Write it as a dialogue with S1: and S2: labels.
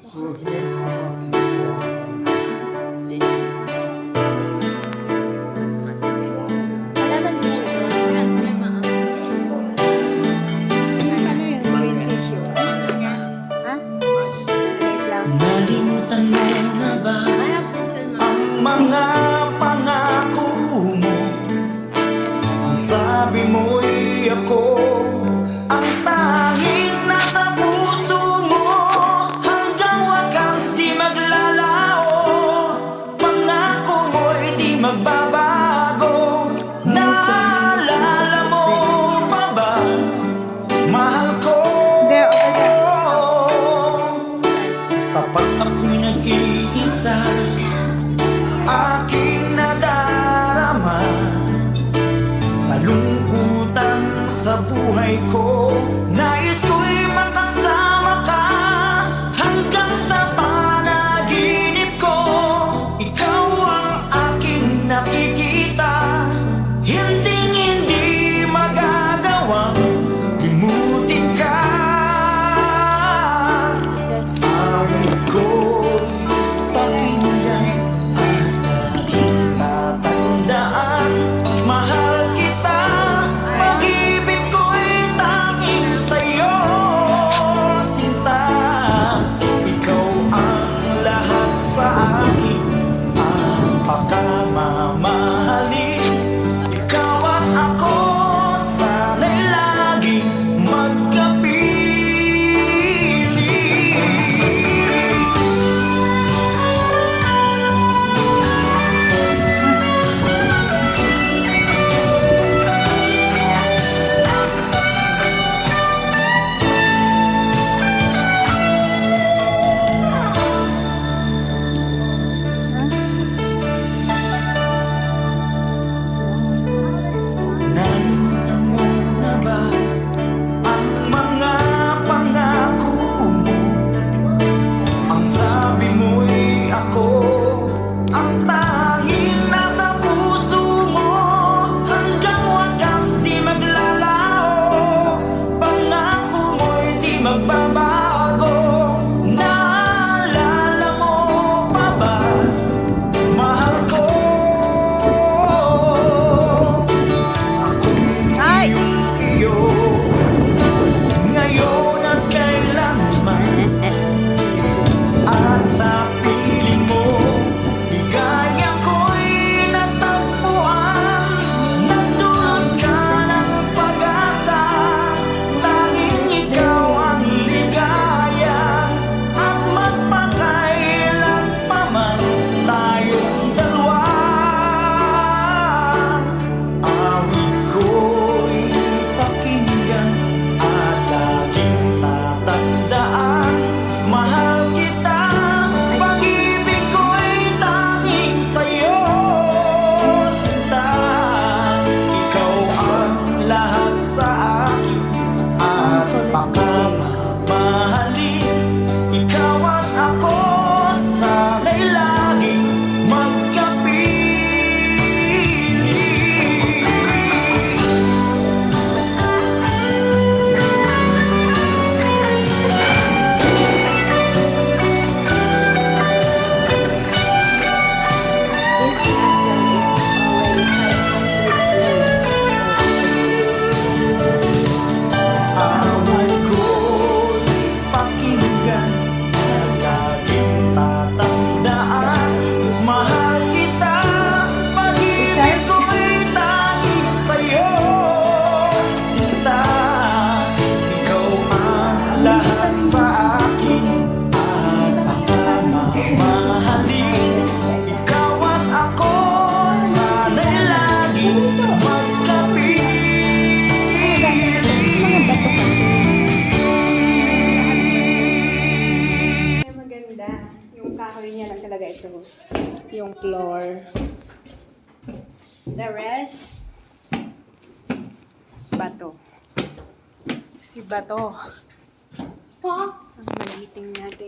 S1: Alaman mo siya doon. Ano yung green tissue? Ha? Wait lang.
S2: Nalimutan mo na ba
S1: I have this one,
S2: ang mga pangako mo? Ang sabi mo'y ako ang tanging nasa puso mo. Hanggang wakas di maglalao, pangako mo'y di magbabago. Naalala mo pa ba, mahal ko? Kapag ako'y nag-iisa, aking nadarama kalungkutan sa buhay ko. Nais ko'y makasama ka hanggang sa panaginip ko. Ikaw ang aking nakikita, hindi magagawang limutin ka.
S1: Just
S2: Awit ko'y pakinggan at laging tatandaan. Mahal kita, pag-ibig ko'y tanging sa'yo, sinta. Ikaw ang lahat sa akin, ang pagkamamahalin. Ikaw at ako, sana'y laging magkapiling. Nalimutan mo na ba ang mga pangako mo? Ang sabi mo'y ako ang tanging nasa puso mo. Hanggang wakas di maglalao, pangako mo'y di magbabago. Naalala mo pa ba, mahal ko?
S1: Hi!
S2: Iyo, ngayon at kailanman, at sa piling mo, ligaya ko'y natagpuan. Nagdulot ka ng pag-asa, tanging ikaw ang ligaya. At magpakailan pa man tayong dalawa, awit ko'y pakinggan at laging tatandaan. Mahal kita, pag-ibig ko'y tanging sa'yo, sinta. Ikaw ang lahat sa akin at pagkamamahalin. Ikaw at ako, sana'y laging magkapiling.
S1: This husband is already 500 years.
S2: Awit ko'y pakinggan at laging tatandaan. Mahal kita, pag-ibig ko'y tanging sa'yo, sinta. Ikaw ang lahat sa akin at pagkamamahalin. Ikaw at ako, sana'y laging magkapiling.
S1: Maganda. Yung kahoy niya lang talaga ito. Yung floor. The rest, bato. Si bato. Po? Ang magiting natin.